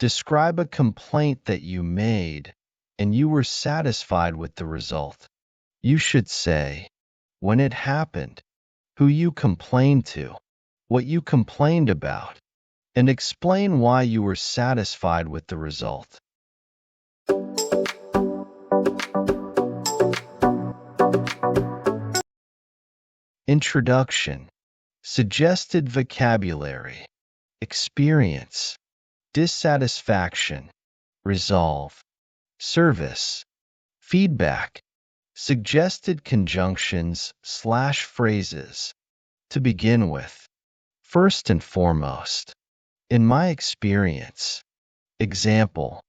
Describe a complaint that you made and you were satisfied with the result. You should say when it happened, who you complained to, what you complained about, and explain why you were satisfied with the result. Introduction. Suggested vocabulary. Experience. Dissatisfaction. Resolve. Service. Feedback. Suggested conjunctions/phrases. To begin with. First and foremost. In my experience. Example.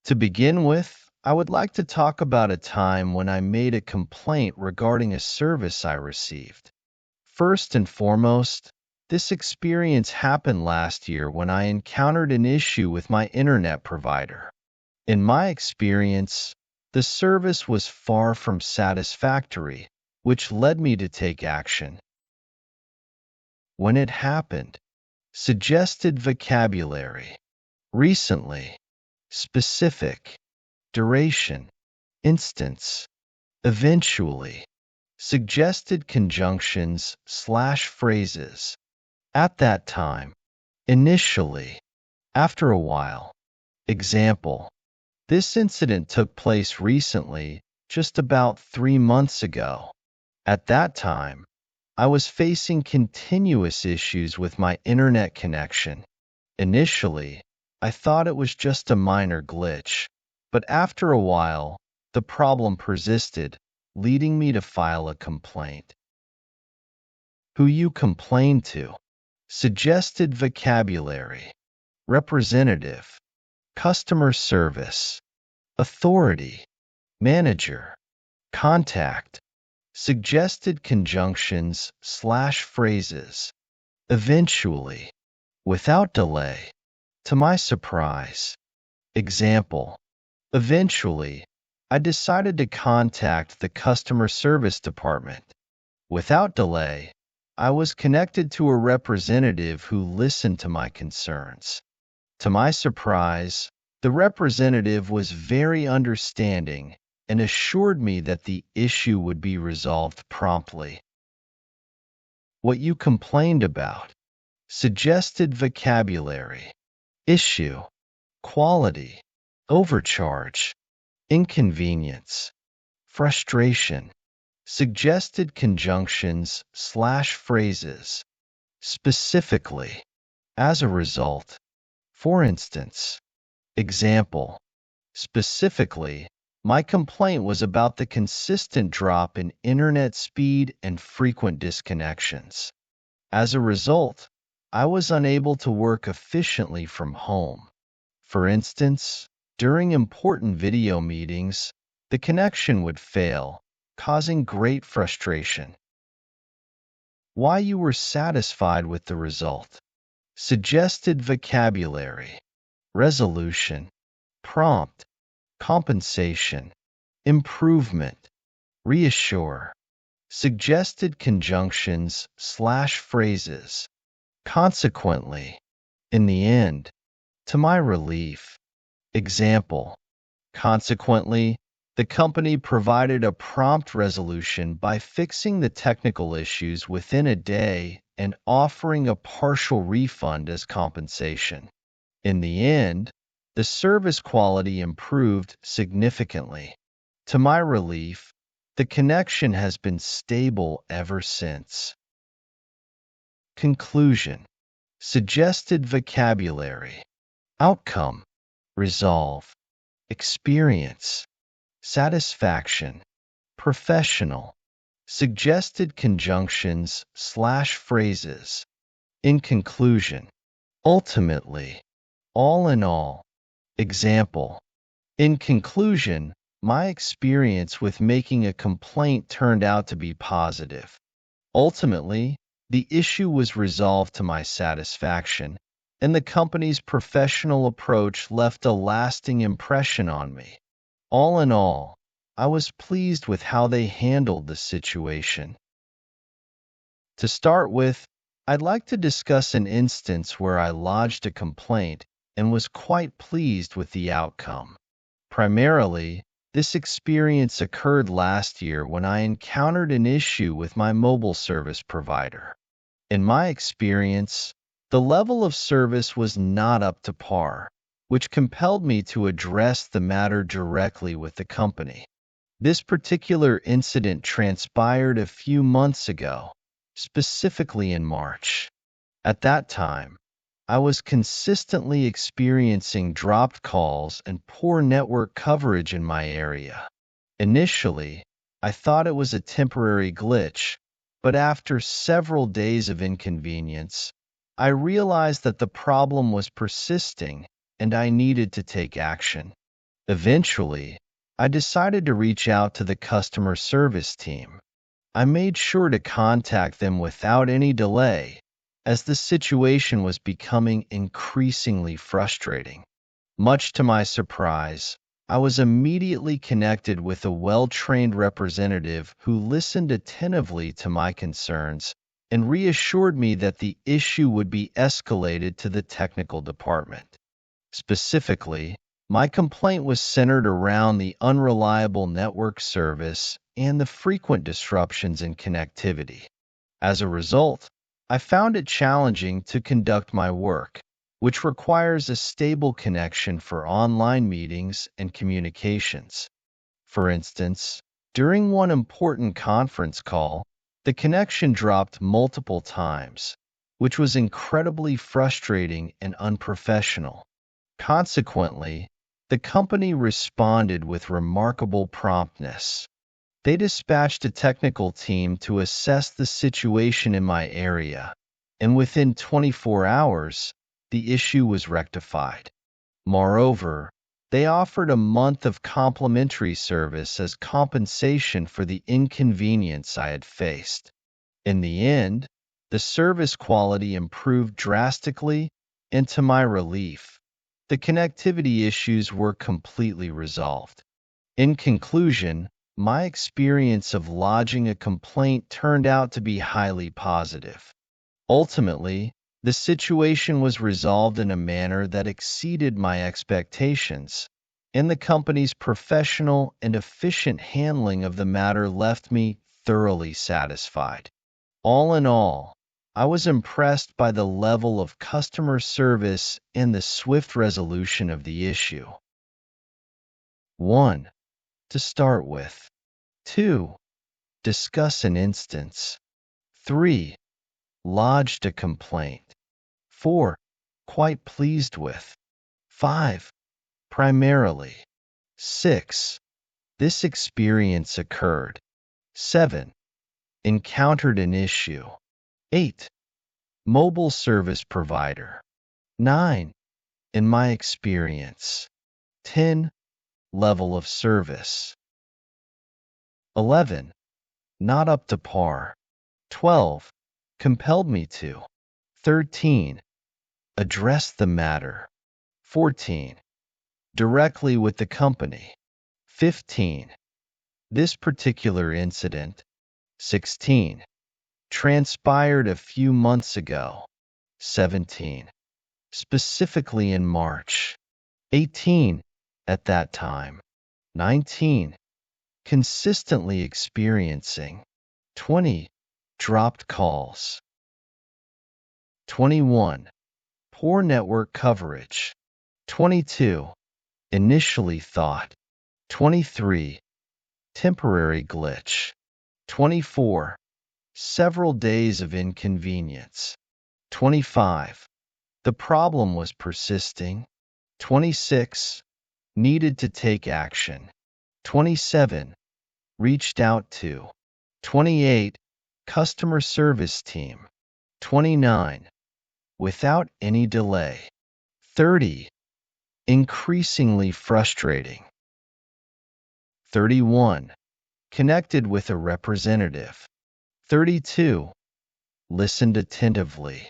To begin with, I would like to talk about a time when I made a complaint regarding a service I received. First and foremost, this experience happened last year when I encountered an issue with my internet provider. In my experience, the service was far from satisfactory, which led me to take action. When it happened. Suggested vocabulary. Recently. Specific. Duration. Instance. Eventually. Suggested conjunctions/phrases. At that time. Initially. After a while. Example. This incident took place recently, just about 3 months ago. At that time, I was facing continuous issues with my internet connection. Initially, I thought it was just a minor glitch, but after a while, the problem persisted, leading me to file a complaint. Who you complained to. Suggested vocabulary. Representative. Customer service. Authority. Manager. Contact. Suggested conjunctions/phrases. Eventually. Without delay. To my surprise. Example. Eventually, I decided to contact the customer service department. Without delay, I was connected to a representative who listened to my concerns. To my surprise, the representative was very understanding and assured me that the issue would be resolved promptly. What you complained about. Suggested vocabulary. Issue. Quality. Overcharge. Inconvenience. Frustration. Suggested conjunctions/phrases. Specifically. As a result. For instance. Example. Specifically, my complaint was about the consistent drop in internet speed and frequent disconnections. As a result, I was unable to work efficiently from home. For instance, during important video meetings, the connection would fail, causing great frustration. Why you were satisfied with the result. Suggested vocabulary. Resolution. Prompt. Compensation. Improvement. Reassure. Suggested conjunctions/phrases. Consequently. In the end. To my relief. Example. Consequently, the company provided a prompt resolution by fixing the technical issues within a day and offering a partial refund as compensation. In the end, the service quality improved significantly. To my relief, the connection has been stable ever since. Conclusion. Suggested vocabulary. Outcome. Resolve. Experience. Satisfaction. Professional. Suggested conjunctions/phrases. In conclusion. Ultimately. All in all. Example. In conclusion, my experience with making a complaint turned out to be positive. Ultimately, the issue was resolved to my satisfaction, and the company's professional approach left a lasting impression on me. All in all, I was pleased with how they handled the situation. To start with, I'd like to discuss an instance where I lodged a complaint and was quite pleased with the outcome. Primarily, this experience occurred last year when I encountered an issue with my mobile service provider. In my experience, the level of service was not up to par, which compelled me to address the matter directly with the company. This particular incident transpired a few months ago, specifically in March. At that time, I was consistently experiencing dropped calls and poor network coverage in my area. Initially, I thought it was a temporary glitch, but after several days of inconvenience, I realized that the problem was persisting and I needed to take action. Eventually, I decided to reach out to the customer service team. I made sure to contact them without any delay, as the situation was becoming increasingly frustrating. Much to my surprise, I was immediately connected with a well-trained representative who listened attentively to my concerns and reassured me that the issue would be escalated to the technical department. Specifically, my complaint was centered around the unreliable network service and the frequent disruptions in connectivity. As a result, I found it challenging to conduct my work, which requires a stable connection for online meetings and communications. For instance, during one important conference call, the connection dropped multiple times, which was incredibly frustrating and unprofessional. Consequently, the company responded with remarkable promptness. They dispatched a technical team to assess the situation in my area, and within 24 hours, the issue was rectified. Moreover, they offered a month of complimentary service as compensation for the inconvenience I had faced. In the end, the service quality improved drastically, and to my relief, the connectivity issues were completely resolved. In conclusion, my experience of lodging a complaint turned out to be highly positive. Ultimately, the situation was resolved in a manner that exceeded my expectations, and the company's professional and efficient handling of the matter left me thoroughly satisfied. All in all, I was impressed by the level of customer service and the swift resolution of the issue. 1. To start with. 2. Discuss an instance. 3. Lodged a complaint. 4. Quite pleased with. 5. Primarily. 6. This experience occurred. 7. Encountered an issue. 8. Mobile service provider. 9. In my experience. 10. Level of service. 11. Not up to par. 12. Compelled me to. 13. Address the matter. 14. Directly with the company. 15. This particular incident. 16. Transpired a few months ago. 17. Specifically in March. 18. At that time. 19. Consistently experiencing. 20. Dropped calls. 21. Poor network coverage. 22. Initially thought. 23. Temporary glitch. 24. Several days of inconvenience. 25. The problem was persisting. 26. Needed to take action. 27. Reached out to. 28. Customer service team. 29. Without any delay. 30. Increasingly frustrating. 31. Connected with a representative. 32. Listened attentively.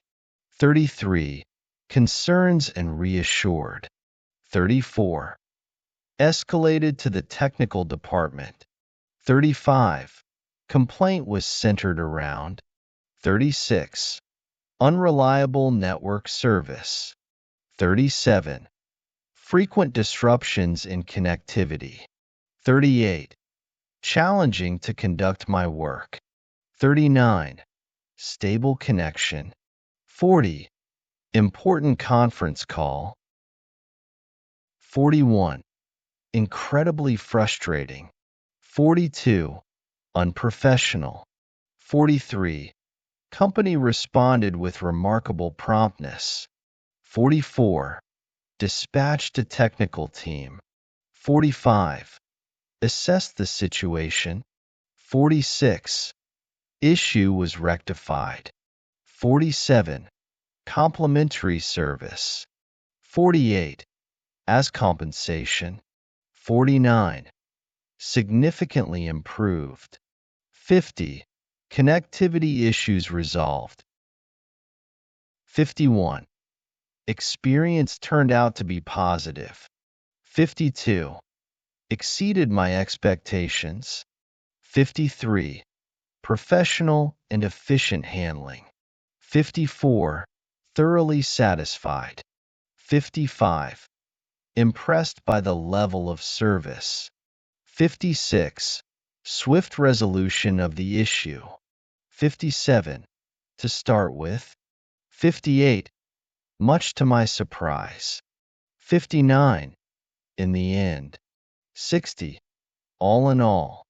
33. Concerns and reassured. 34. Escalated to the technical department. 35. Complaint was centered around. 36. Unreliable network service. 37. Frequent disruptions in connectivity. 38. Challenging to conduct my work. 39. Stable connection. 40. Important conference call. 41. Incredibly frustrating. 42. Unprofessional. 43. Company responded with remarkable promptness. 44. Dispatched a technical team. 45. Assessed the situation. 46. Issue was rectified. 47. Complimentary service. 48. As compensation. 49. Significantly improved. 50. Connectivity issues resolved. 51. Experience turned out to be positive. 52. Exceeded my expectations. 53. Professional and efficient handling. 54. Thoroughly satisfied. 55. Impressed by the level of service. 56. Swift resolution of the issue. 57. To start with. 58. Much to my surprise. 59. In the end. 60. All in all.